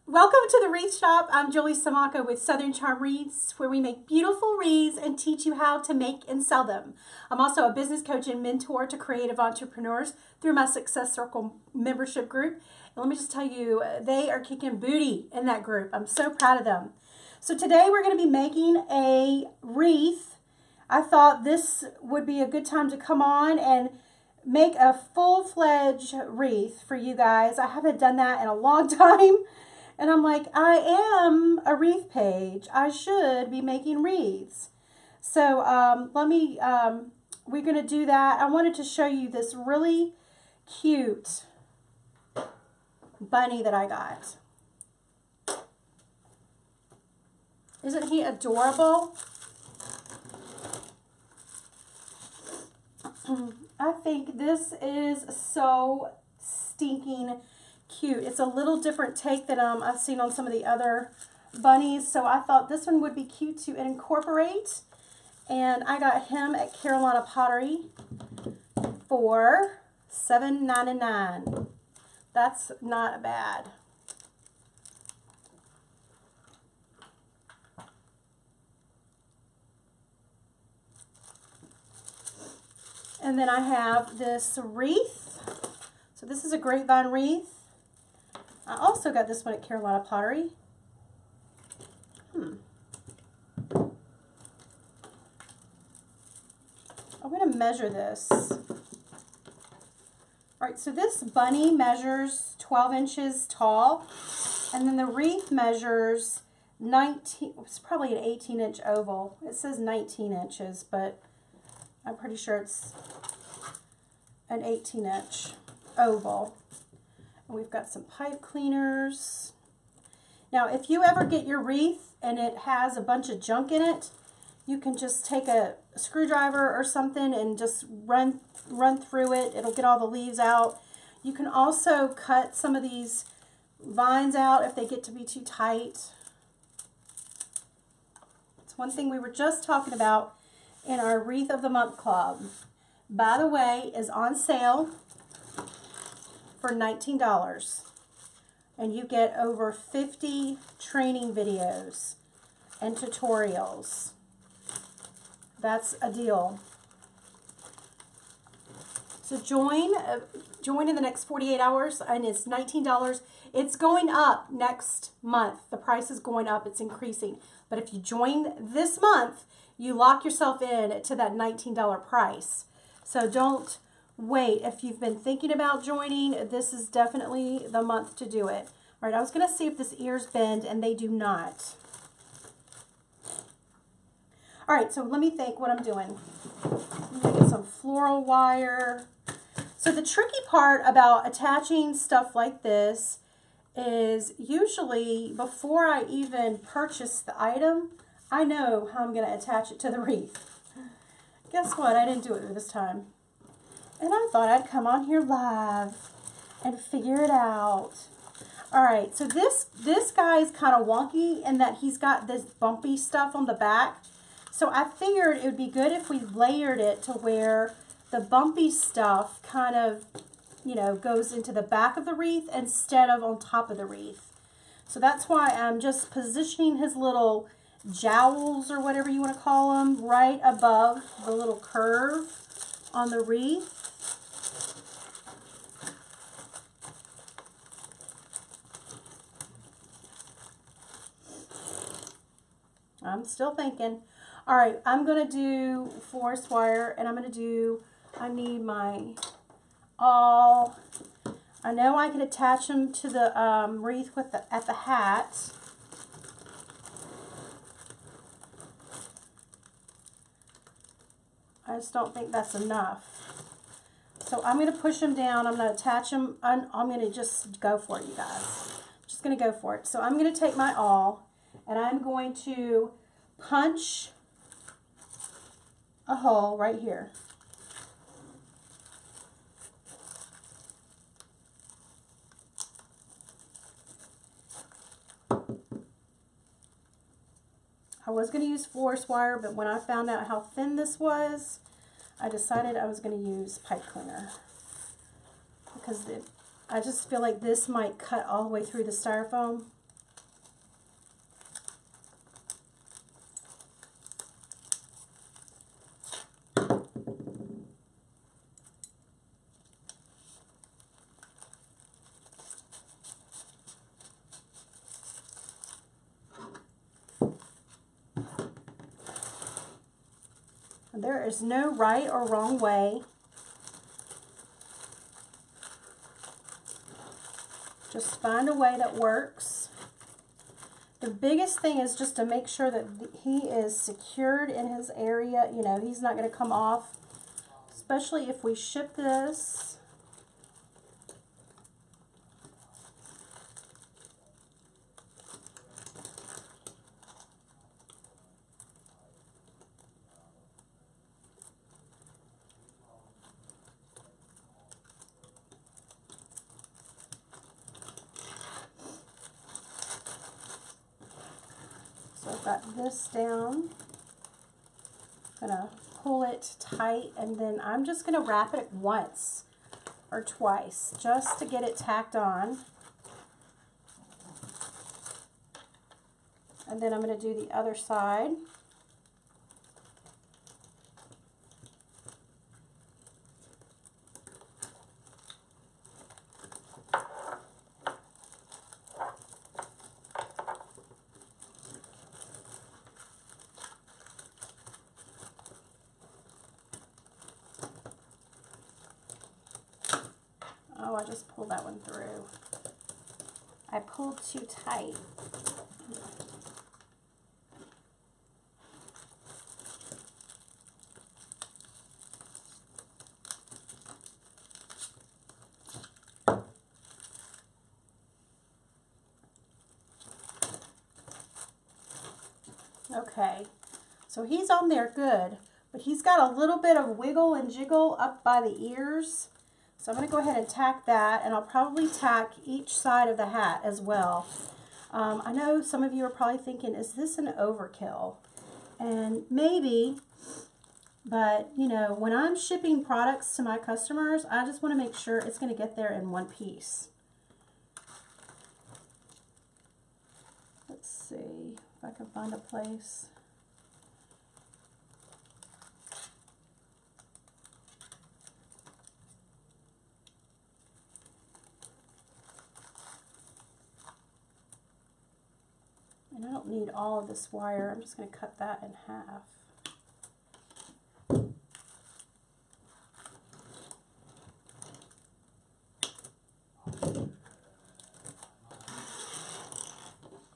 Welcome to the Wreath Shop. I'm Julie Samaka with Southern Charm Wreaths, where we make beautiful wreaths and teach you how to make and sell them. I'm also a business coach and mentor to creative entrepreneurs through my Success Circle membership group. And let me just tell you, they are kicking booty in that group. I'm so proud of them. So today we're going to be making a wreath. I thought this would be a good time to come on and make a full-fledged wreath for you guys. I haven't done that in a long time. And I'm like, I am a wreath page. I should be making wreaths. So we're going to do that. I wanted to show you this really cute bunny that I got. Isn't he adorable? I think this is so stinking cute. It's a little different take than I've seen on some of the other bunnies, so I thought this one would be cute to incorporate. And I got him at Carolina Pottery for $7.99. That's not bad. And then I have this wreath. So this is a grapevine wreath. I also got this one at Carolina Pottery. I'm going to measure this. All right, so this bunny measures 12 inches tall, and then the wreath measures 19, it's probably an 18-inch oval. It says 19 inches, but I'm pretty sure it's an 18-inch oval. And we've got some pipe cleaners. Now, if you ever get your wreath and it has a bunch of junk in it, you can just take a screwdriver or something and just run through it. It'll get all the leaves out. You can also cut some of these vines out if they get to be too tight. It's one thing we were just talking about in our Wreath of the Month Club. By the way, is on sale for $19, and you get over 50 training videos and tutorials. That's a deal. So join in the next 48 hours, and it's $19. It's going up next month. The price is going up. It's increasing. But if you join this month, you lock yourself in to that $19 price. So don't wait. If you've been thinking about joining, this is definitely the month to do it. All right, I was going to see if this ears bend, and they do not. All right, so let me think what I'm doing. I'm going to get some floral wire. So the tricky part about attaching stuff like this is usually before I even purchase the item, I know how I'm going to attach it to the wreath. Guess what? I didn't do it this time. And I thought I'd come on here live and figure it out. All right, so this guy is kind of wonky in that he's got this bumpy stuff on the back. So I figured it would be good if we layered it to where the bumpy stuff kind of, you know, goes into the back of the wreath instead of on top of the wreath. So that's why I'm just positioning his little jowls, or whatever you want to call them, right above the little curve on the wreath. I'm still thinking. All right, I'm going to do forest wire, and I'm going to do, I need my awl. I know I can attach them to the wreath with at the hat. I just don't think that's enough. So I'm going to push them down. I'm going to attach them. I'm going to just go for it, you guys. I'm just going to go for it. So I'm going to take my awl, and I'm going to punch a hole right here. I was going to use forest wire, but when I found out how thin this was, I decided I was going to use pipe cleaner. Because I just feel like this might cut all the way through the styrofoam. There is no right or wrong way. Just find a way that works. The biggest thing is just to make sure that he is secured in his area. You know, he's not going to come off, especially if we ship this. So I've got this down. I'm going to pull it tight, and then I'm just going to wrap it once or twice just to get it tacked on. And then I'm going to do the other side. Oh, I just pulled that one through. I pulled too tight. Okay, so he's on there good, but he's got a little bit of wiggle and jiggle up by the ears. So I'm going to go ahead and tack that, and I'll probably tack each side of the hat as well. I know some of you are probably thinking, is this an overkill? And maybe, but you know, when I'm shipping products to my customers, I just want to make sure it's going to get there in one piece. Let's see if I can find a place. And I don't need all of this wire. I'm just going to cut that in half.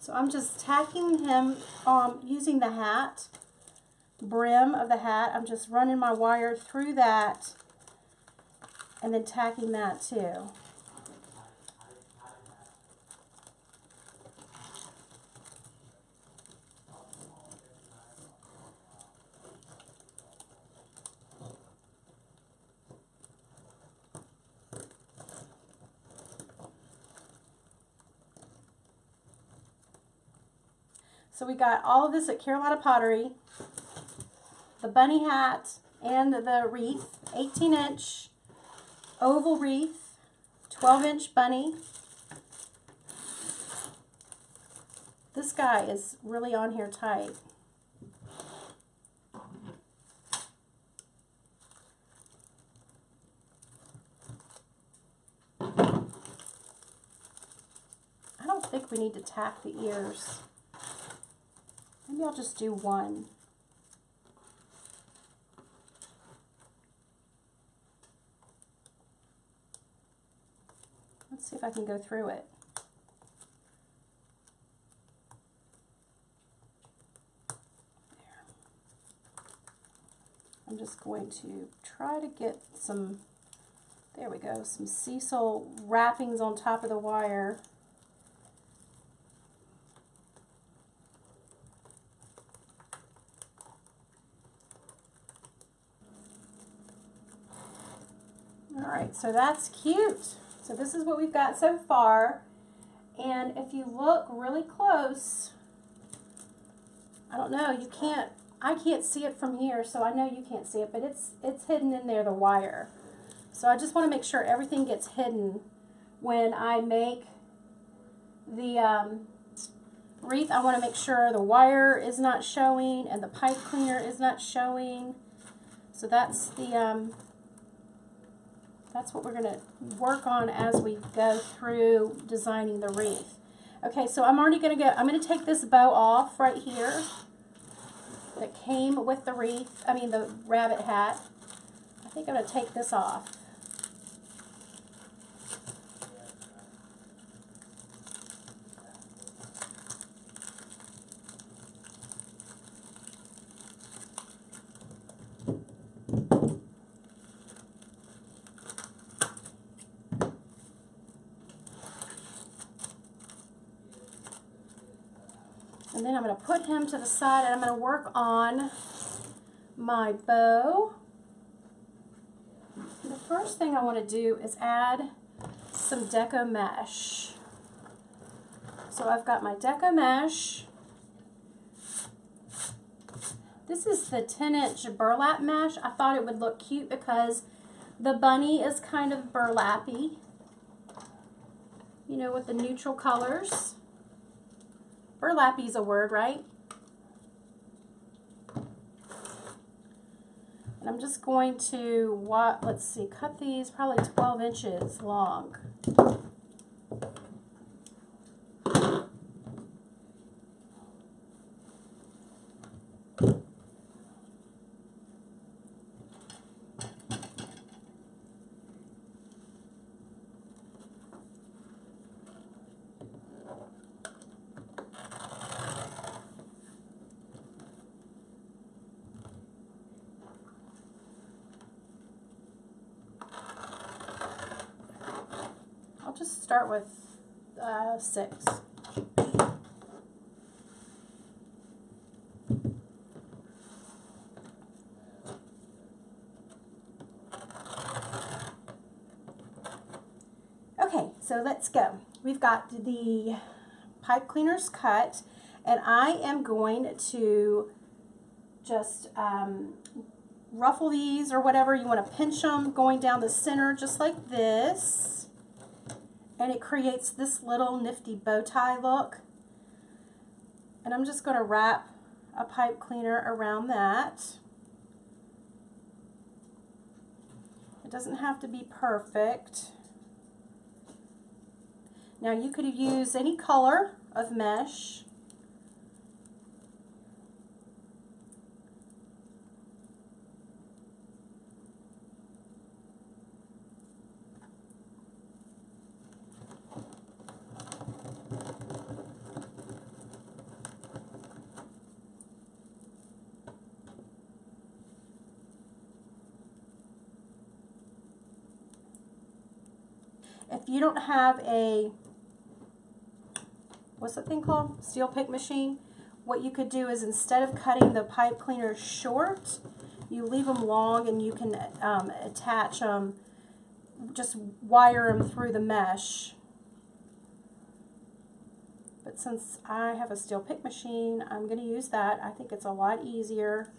So I'm just tacking him using the hat, brim of the hat. I'm just running my wire through that and then tacking that too. So we got all of this at Carolina Pottery, the bunny hat and the wreath, 18-inch oval wreath, 12-inch bunny. This guy is really on here tight. I don't think we need to tack the ears. Maybe I'll just do one. Let's see if I can go through it. There. I'm just going to try to get some, there we go, some sisal wrappings on top of the wire. Alright, so that's cute. So this is what we've got so far. And if you look really close, I don't know, you can't, I can't see it from here, so I know you can't see it, but it's hidden in there, the wire. So I just want to make sure everything gets hidden when I make the wreath. I want to make sure the wire is not showing and the pipe cleaner is not showing. So that's the that's what we're going to work on as we go through designing the wreath. Okay, so I'm already going to go, I'm going to take this bow off right here. that came with the wreath, I mean the rabbit hat. I think I'm going to take this off. And then I'm going to put him to the side and I'm going to work on my bow. The first thing I want to do is add some deco mesh. So I've got my deco mesh. This is the 10-inch burlap mesh. I thought it would look cute because the bunny is kind of burlappy, you know, with the neutral colors. Burlappy is a word, right? And I'm just going to, let's see, cut these probably 12 inches long. I'll just start with 6. Okay, so let's go. We've got the pipe cleaners cut, and I am going to just ruffle these or whatever. You want to pinch them going down the center just like this. And it creates this little nifty bow tie look. And I'm just going to wrap a pipe cleaner around that. It doesn't have to be perfect. Now you could use any color of mesh. If you don't have a, what's that thing called? Steel pick machine. What you could do is instead of cutting the pipe cleaner short, you leave them long and you can attach them, just wire them through the mesh. But since I have a steel pick machine, I'm going to use that. I think it's a lot easier.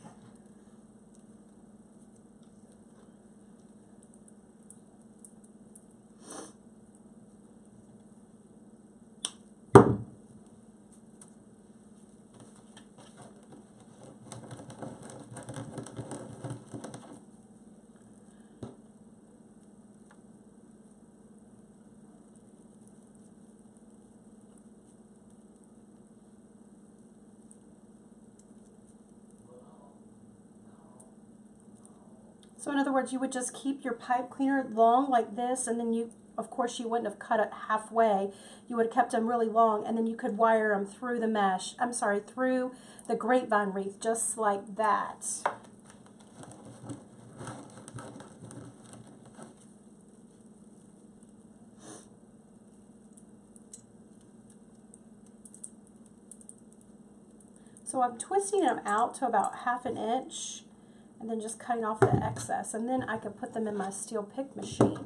So in other words, you would just keep your pipe cleaner long like this, and then you, of course, you wouldn't have cut it halfway. You would have kept them really long, and then you could wire them through the mesh, I'm sorry, through the grapevine wreath, just like that. So I'm twisting them out to about 1/2 inch. And then just cutting off the excess, and then I can put them in my steel pick machine.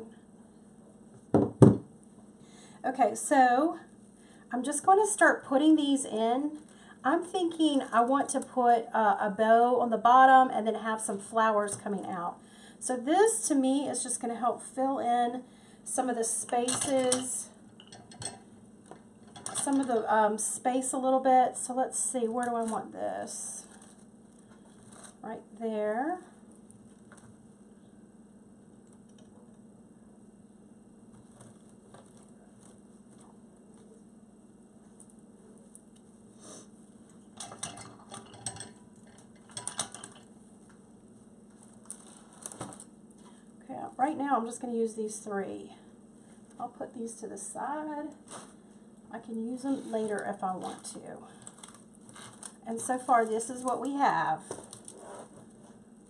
Okay, so I'm just going to start putting these in. I'm thinking I want to put a bow on the bottom and then have some flowers coming out. So this to me is just going to help fill in some of the spaces, some of the space a little bit. So let's see, where do I want this? Right there. right now I'm just going to use these 3. I'll put these to the side. I can use them later if I want to. And so far, this is what we have.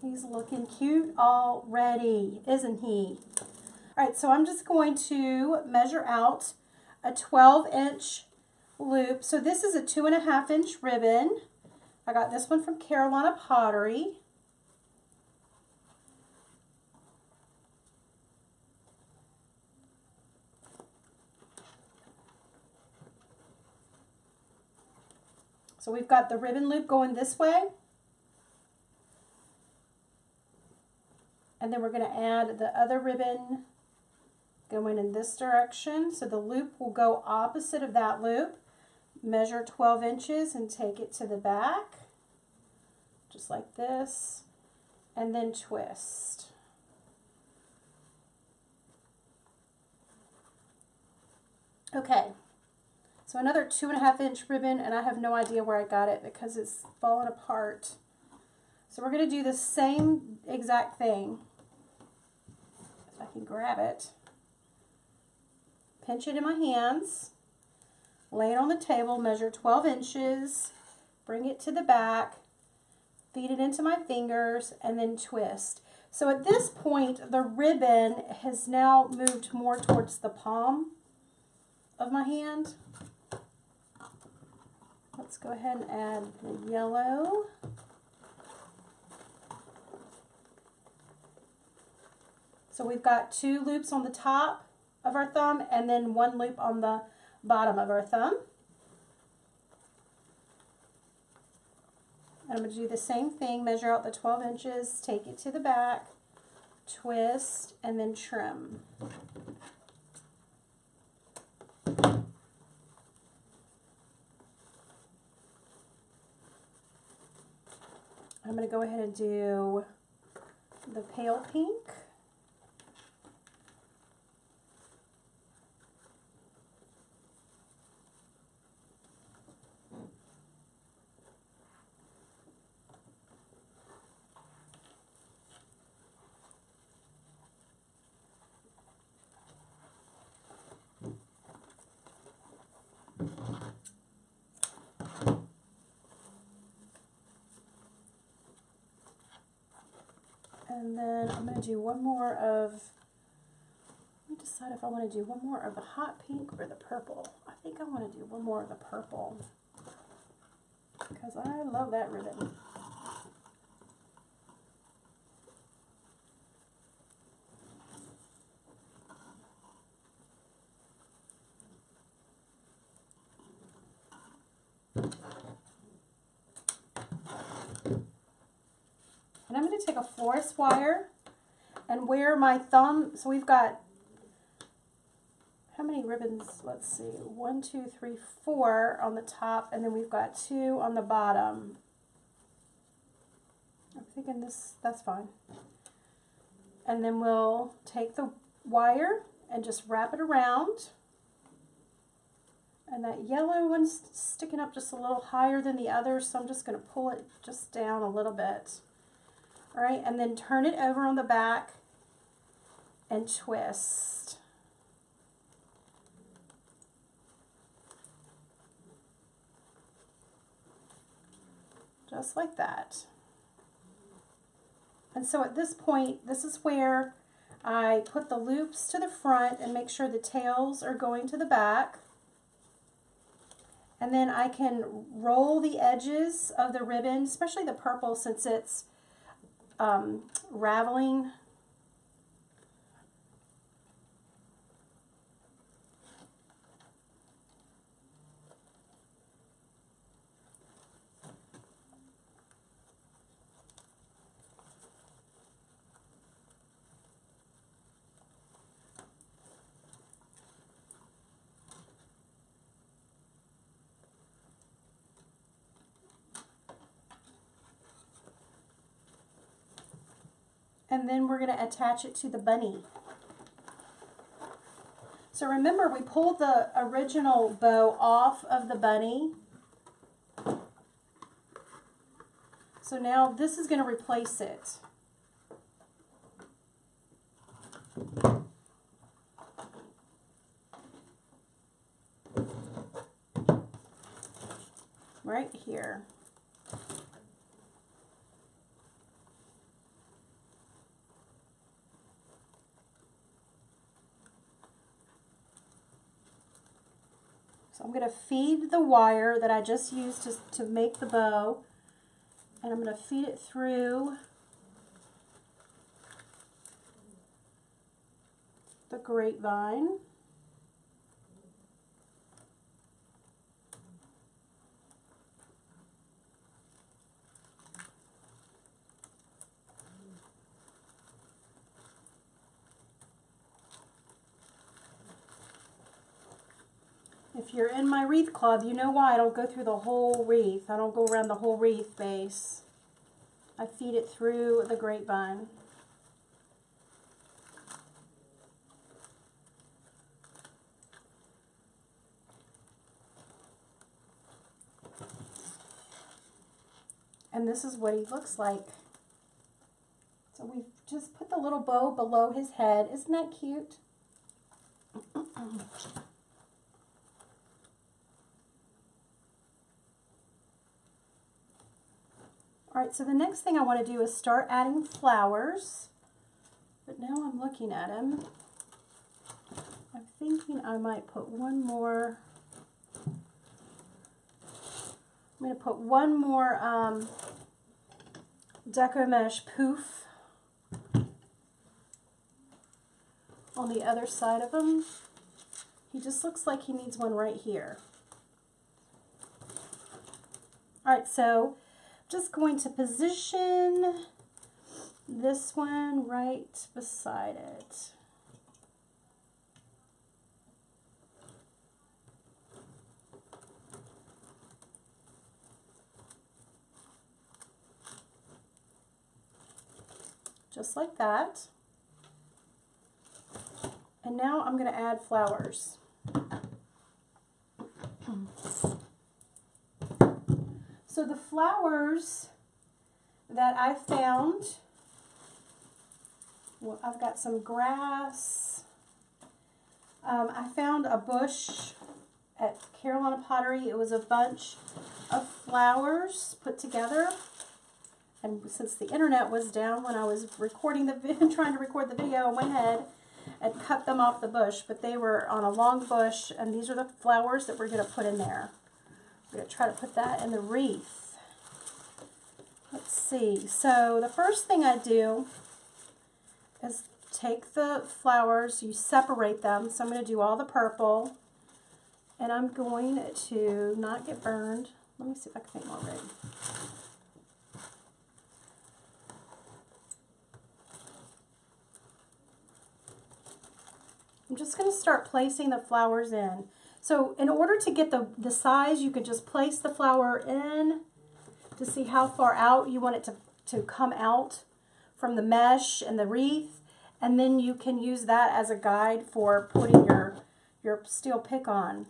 He's looking cute already, isn't he? All right, so I'm just going to measure out a 12-inch loop. So this is a 2.5-inch ribbon. I got this one from Carolina Pottery. So we've got the ribbon loop going this way. And then we're going to add the other ribbon going in this direction. So the loop will go opposite of that loop. Measure 12 inches and take it to the back. Just like this. And then twist. Okay. So another 2.5-inch ribbon, and I have no idea where I got it because it's falling apart. So we're going to do the same exact thing. If I can grab it. Pinch it in my hands. Lay it on the table, measure 12 inches. Bring it to the back. Feed it into my fingers, and then twist. So at this point, the ribbon has now moved more towards the palm of my hand. Let's go ahead and add the yellow. So we've got 2 loops on the top of our thumb and then 1 loop on the bottom of our thumb. And I'm going to do the same thing, measure out the 12 inches, take it to the back, twist, and then trim. I'm going to go ahead and do the pale pink. And then I'm going to do one more of, let me decide if I want to do one more of the hot pink or the purple. I think I want to do one more of the purple because I love that ribbon. And I'm going to take a florist wire and where my thumb, so we've got, how many ribbons? Let's see, 1, 2, 3, 4 on the top, and then we've got 2 on the bottom. I'm thinking this, that's fine. And then we'll take the wire and just wrap it around. And that yellow one's sticking up just a little higher than the others, so I'm just going to pull it just down a little bit. All right, and then turn it over on the back and twist. Just like that. And so at this point, this is where I put the loops to the front and make sure the tails are going to the back. And then I can roll the edges of the ribbon, especially the purple since it's raveling. And then we're going to attach it to the bunny. So remember, we pulled the original bow off of the bunny. So now this is going to replace it. right here. So I'm going to feed the wire that I just used to make the bow, and I'm going to feed it through the grapevine. If you're in my wreath club, you know why I don't go through the whole wreath. I don't go around the whole wreath base. I feed it through the grapevine. And this is what he looks like. So we've just put the little bow below his head. Isn't that cute? All right, so the next thing I want to do is start adding flowers. But now I'm looking at him. I'm thinking I might put one more. I'm going to put one more Deco Mesh poof on the other side of him. He just looks like he needs one right here. All right, so just going to position this one right beside it. Just like that. And now I'm going to add flowers. So the flowers that I found, well, I've got some grass. I found a bush at Carolina Pottery. It was a bunch of flowers put together. And since the internet was down when I was recording the trying to record the video, I went ahead and cut them off the bush. But they were on a long bush, and these are the flowers that we're going to put in there. We're going to try to put that in the wreath. Let's see. So the first thing I do is take the flowers, you separate them. So I'm going to do all the purple, and I'm going to not get burned. Let me see if I can make more red. I'm just going to start placing the flowers in. So in order to get the size, you could just place the flower in to see how far out you want it to come out from the mesh and the wreath. And then you can use that as a guide for putting your steel pick on.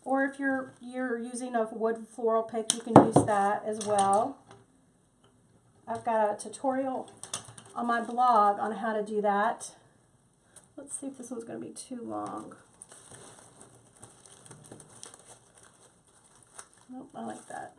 Or if you're using a wood floral pick, you can use that as well. I've got a tutorial on my blog on how to do that. Let's see if this one's going to be too long. Nope, I like that.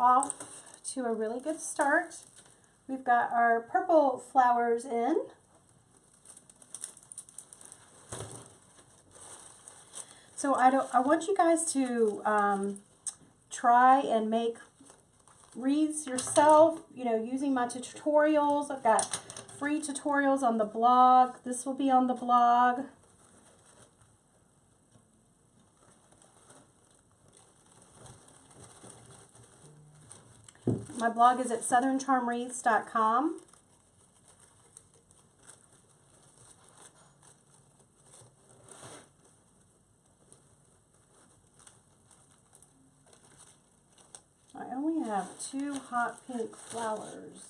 off to a really good start. We've got our purple flowers in. So I want you guys to try and make wreaths yourself, you know, using my tutorials. I've got free tutorials on the blog. This will be on the blog. My blog is at southerncharmwreaths.com. I only have 2 hot pink flowers.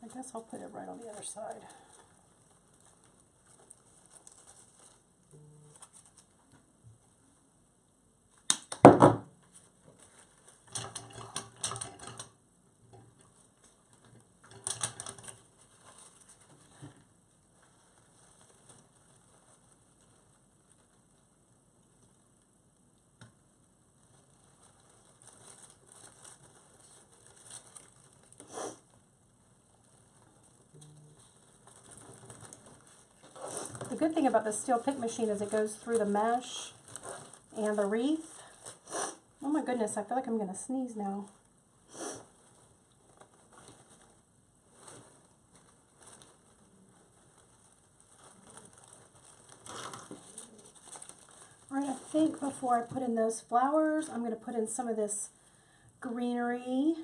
I guess I'll put it right on the other side. The good thing about the steel pick machine is it goes through the mesh and the wreath. Oh my goodness, I feel like I'm going to sneeze now. Alright, I think before I put in those flowers, I'm going to put in some of this greenery.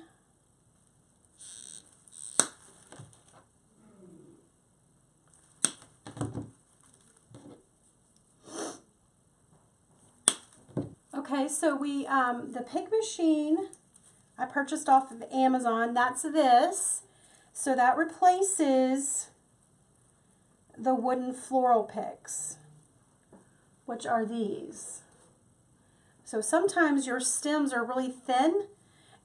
Okay, so the pick machine I purchased off of Amazon, that's this. So that replaces the wooden floral picks, which are these. So sometimes your stems are really thin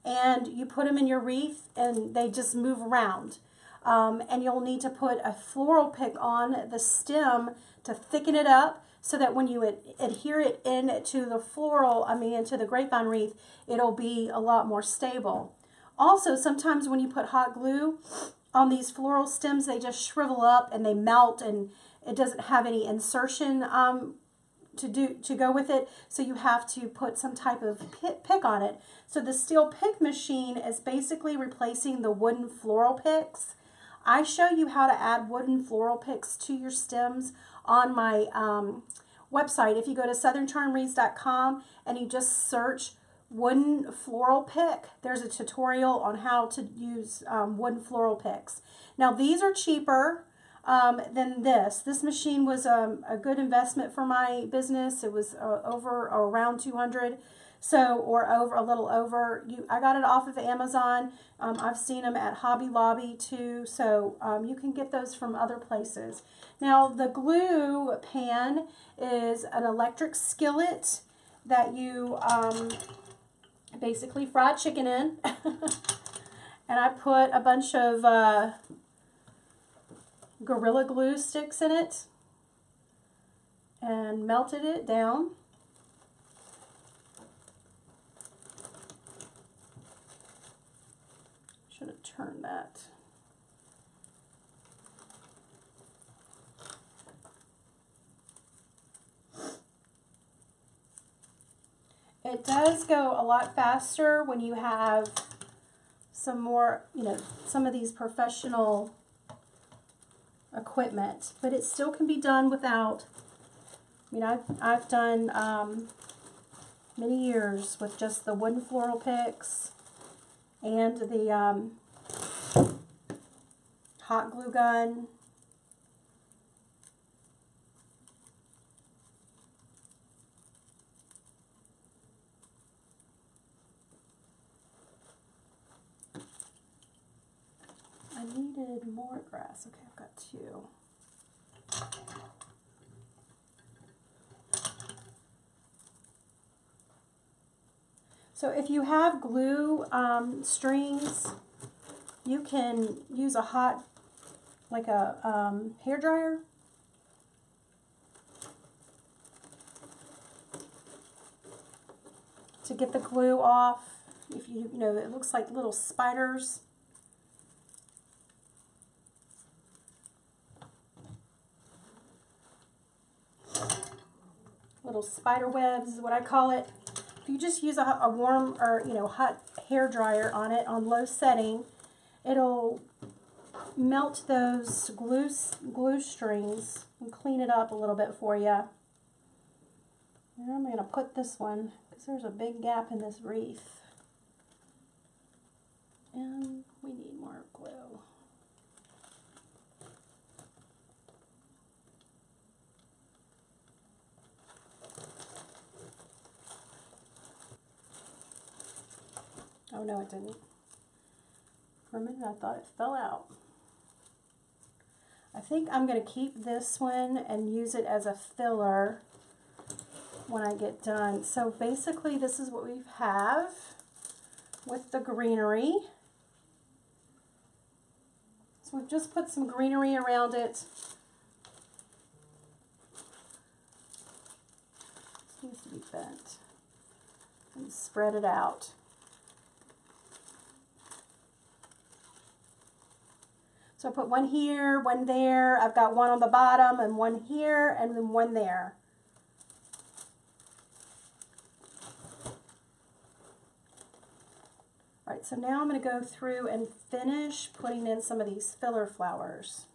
and you put them in your wreath and they just move around. And you'll need to put a floral pick on the stem to thicken it up, so that when you adhere it into the into the grapevine wreath, it'll be a lot more stable. Also, sometimes when you put hot glue on these floral stems, they just shrivel up and they melt, and it doesn't have any insertion to go with it. So you have to put some type of pick on it. So the steel pick machine is basically replacing the wooden floral picks. I show you how to add wooden floral picks to your stems on my website. If you go to southerncharmwreaths.com and you just search wooden floral pick, there's a tutorial on how to use wooden floral picks. Now these are cheaper than this. This machine was a good investment for my business. It was around $200. So, or over a little over. I got it off of Amazon. I've seen them at Hobby Lobby too. So you can get those from other places. Now the glue pan is an electric skillet that you basically fried chicken in. And I put a bunch of Gorilla Glue sticks in it and melted it down. Should have turned that. It does go a lot faster when you have some more, some of these professional equipment, but it still can be done without. I've done many years with just the wooden floral picks and the hot glue gun. I needed more grass. Okay, I've got 2. So if you have glue strings, you can use a hot, like a hair dryer. To get the glue off. If you know, it looks like little spiders. Little spider webs is what I call it. If you just use a warm or, you know, hot hair dryer on it on low setting, it'll melt those glue strings and clean it up a little bit for you. And I'm going to put this one, because there's a big gap in this wreath. And we need more glue. Oh no, it didn't. For a minute I thought it fell out. I think I'm going to keep this one and use it as a filler when I get done. So basically this is what we have with the greenery. So we've just put some greenery around it. This needs to be bent. And spread it out. So I put one here, one there. I've got one on the bottom and one here and then one there. All right, so now I'm going to go through and finish putting in some of these filler flowers.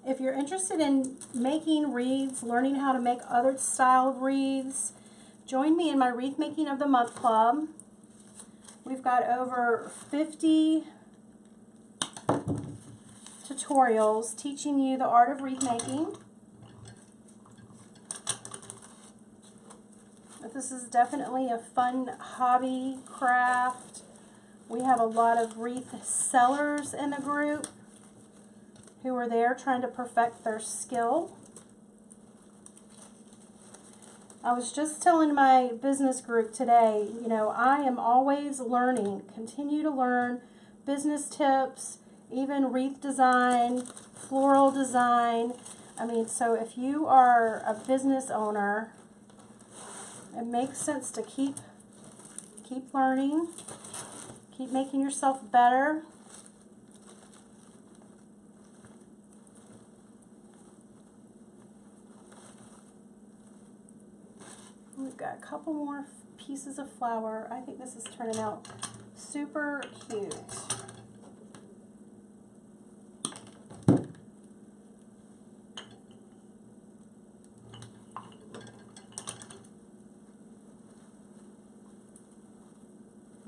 If you're interested in making wreaths, learning how to make other style of wreaths, join me in my Wreath Making of the Month Club. We've got over 50 tutorials teaching you the art of wreath making. But this is definitely a fun hobby craft. We have a lot of wreath sellers in the group who are there trying to perfect their skill. I was just telling my business group today, you know, I am always learning, continue to learn business tips, even wreath design, floral design. I mean, so if you are a business owner, it makes sense to keep learning, keep making yourself better. We've got a couple more pieces of flower. I think this is turning out super cute.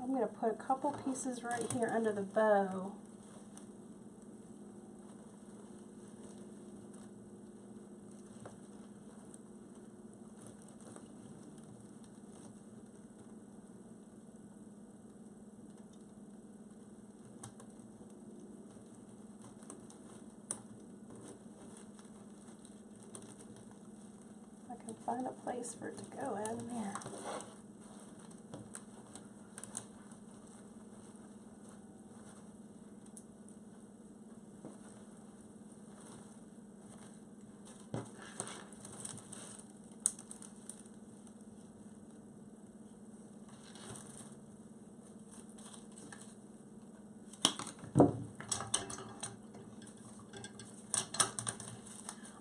I'm going to put a couple pieces right here under the bow. I can find a place for it to go in there.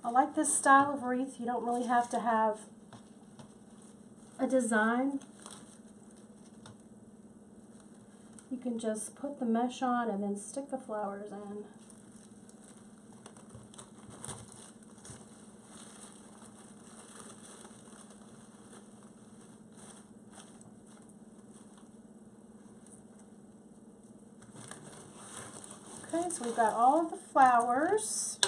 I like this style of wreath. You don't really have to have a design. You can just put the mesh on and then stick the flowers in. Alright, so we've got all of the flowers.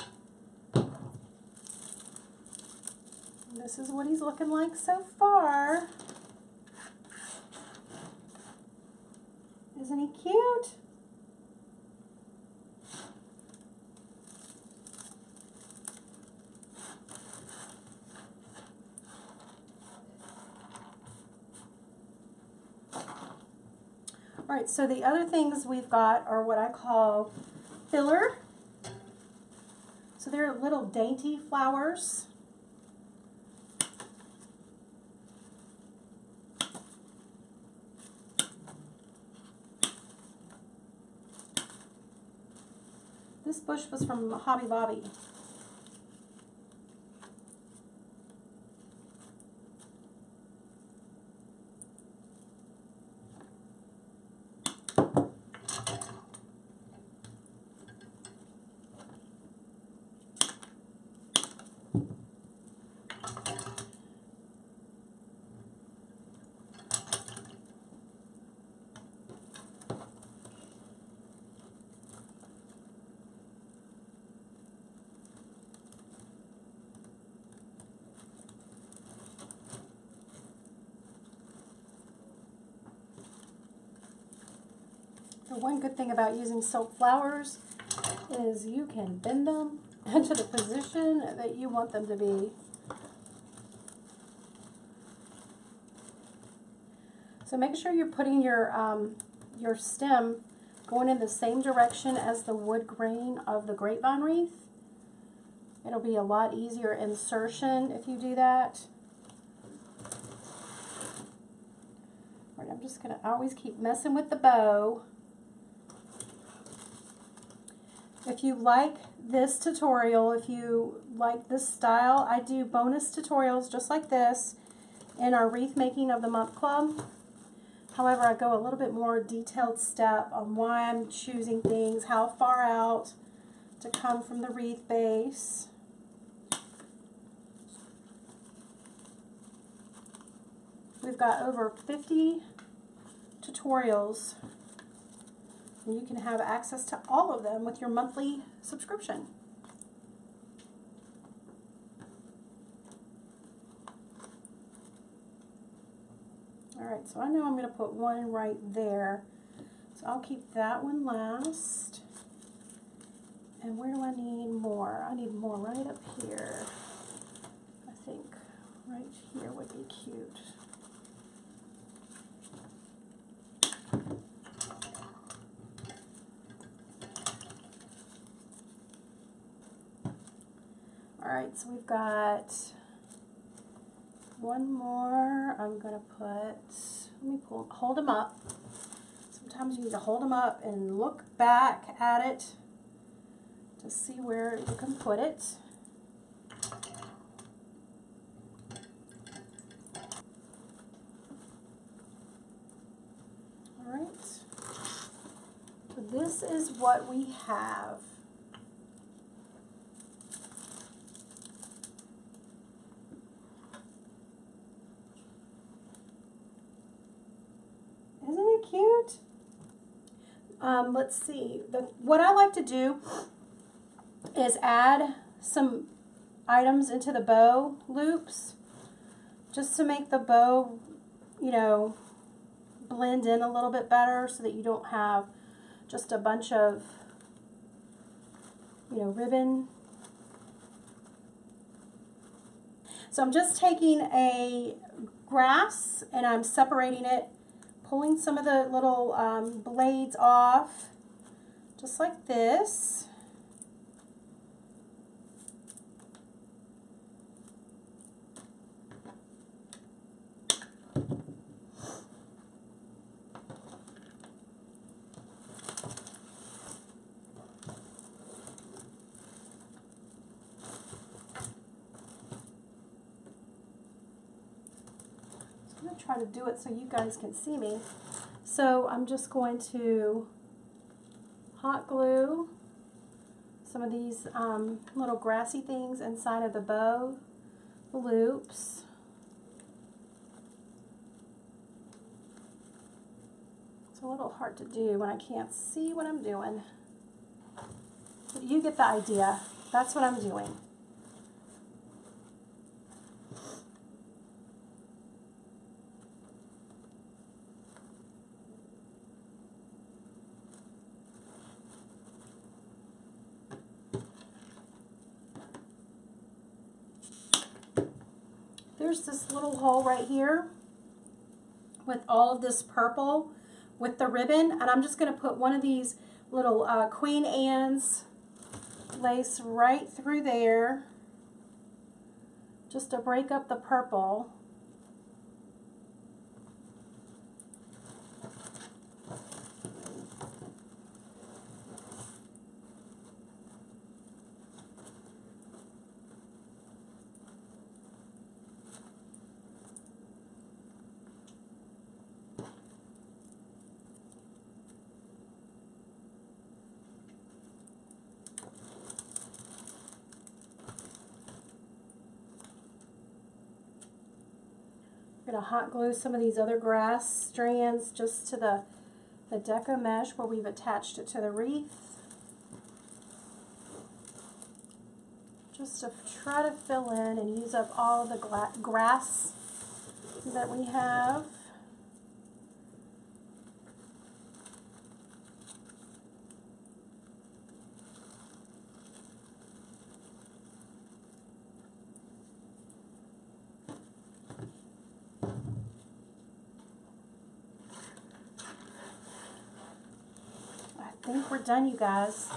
This is what he's looking like so far. Isn't he cute? All right, so the other things we've got are what I call filler. So they're little dainty flowers. This bush was from Hobby Lobby. The one good thing about using silk flowers is you can bend them into the position that you want them to be. So make sure you're putting your stem going in the same direction as the wood grain of the grapevine wreath. It'll be a lot easier insertion if you do that. All right, I'm just gonna always keep messing with the bow. If you like this tutorial, if you like this style, I do bonus tutorials just like this in our Wreath Making of the Month Club. However, I go a little bit more detailed step on why I'm choosing things, how far out to come from the wreath base. We've got over 50 tutorials. And you can have access to all of them with your monthly subscription. Alright, so I know I'm going to put one right there. So I'll keep that one last. And where do I need more? I need more right up here. I think right here would be cute. Alright, so we've got one more. I'm going to put, let me hold them up. Sometimes you need to hold them up and look back at it to see where you can put it. Alright, so this is what we have. Isn't it cute? Let's see. What I like to do is add some items into the bow loops just to make the bow, you know, blend in a little bit better so that you don't have just a bunch of, you know, ribbon. So I'm just taking a grass and I'm separating it, pulling some of the little blades off, just like this. I'm going to try to do it so you guys can see me. So I'm just going to hot glue some of these little grassy things inside of the bow loops. It's a little hard to do when I can't see what I'm doing. you get the idea. That's what I'm doing. There's this little hole right here with all of this purple with the ribbon, and I'm just going to put one of these little Queen Anne's lace right through there just to break up the purple. I'm going to hot glue some of these other grass strands just to the deco mesh where we've attached it to the wreath. Just to try to fill in and use up all of the grass that we have. I think we're done, you guys.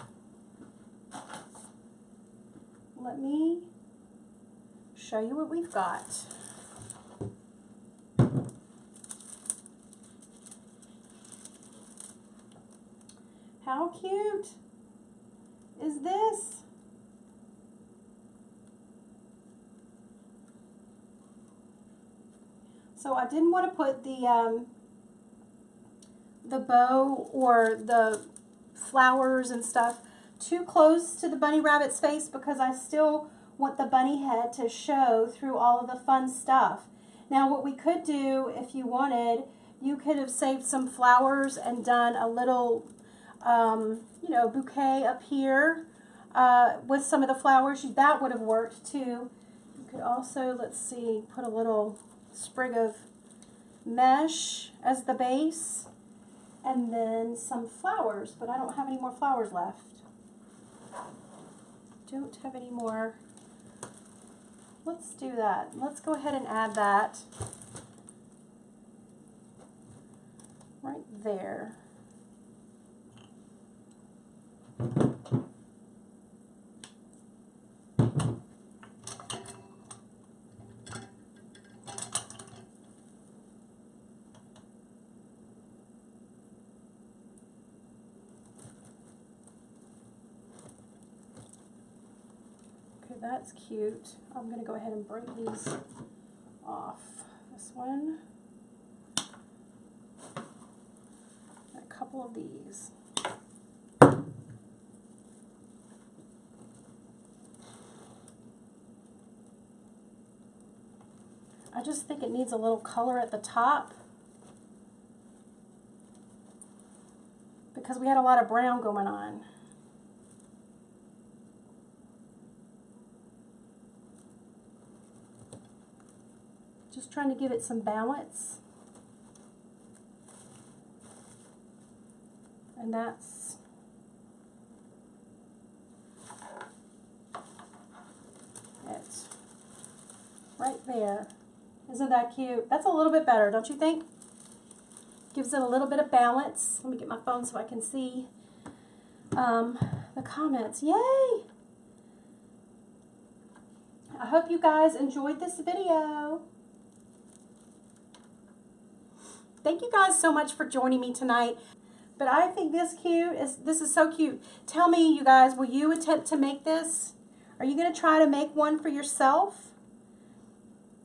Let me show you what we've got. How cute is this? So I didn't want to put the bow or the flowers and stuff too close to the bunny rabbit's face because I still want the bunny head to show through all of the fun stuff. Now what we could do, if you wanted, you could have saved some flowers and done a little you know, bouquet up here with some of the flowers. That would have worked too. You could also, let's see, put a little sprig of mesh as the base. And then some flowers, but I don't have any more flowers left. Don't have any more. Let's do that. Let's go ahead and add that right there. That's cute. I'm going to go ahead and break these off. This one. A couple of these. I just think it needs a little color at the top because we had a lot of brown going on. Just trying to give it some balance. And that's it. Right there. Isn't that cute? That's a little bit better, don't you think? Gives it a little bit of balance. Let me get my phone so I can see the comments. Yay! I hope you guys enjoyed this video. Thank you guys so much for joining me tonight. But I think this is so cute. Tell me, you guys, will you attempt to make this? Are you going to try to make one for yourself?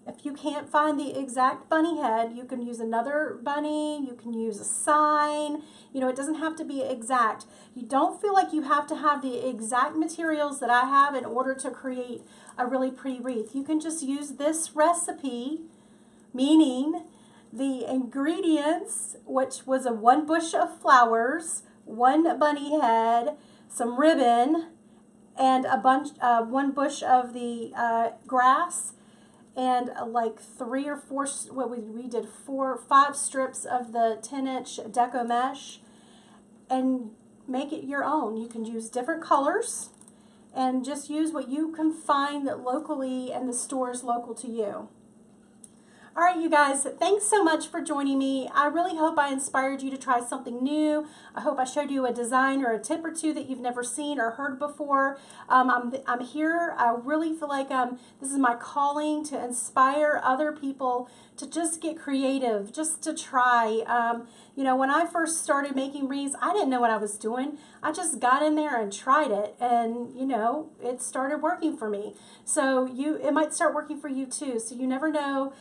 If you can't find the exact bunny head, you can use another bunny. You can use a sign. You know, it doesn't have to be exact. You don't feel like you have to have the exact materials that I have in order to create a really pretty wreath. You can just use this recipe, meaning the ingredients, which was 1 bush of flowers, 1 bunny head, some ribbon, and one bush of the grass, and like 3 or 4, what we did 5 strips of the 10-inch deco mesh, and make it your own. You can use different colors and just use what you can find locally in the stores local to you. All right, you guys, thanks so much for joining me. I really hope I inspired you to try something new. I hope I showed you a design or a tip or two that you've never seen or heard before. I'm here. I really feel like this is my calling to inspire other people to just get creative, just to try. You know, when I first started making wreaths, I didn't know what I was doing. I just got in there and tried it, and you know, it started working for me. So it might start working for you too. So you never know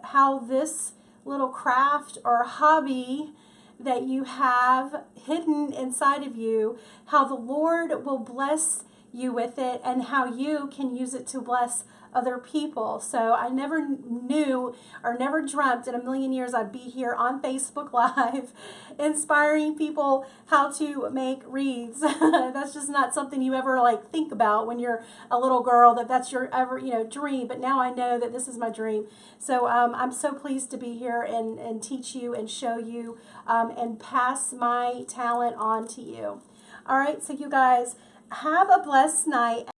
how this little craft or hobby that you have hidden inside of you, how the Lord will bless you with it, and how you can use it to bless other people. So I never knew or never dreamt in a million years I'd be here on Facebook Live inspiring people how to make wreaths. That's just not something you ever like think about when you're a little girl, that's your ever dream. But now I know that this is my dream. So I'm so pleased to be here and teach you and show you and pass my talent on to you. All right, so you guys have a blessed night.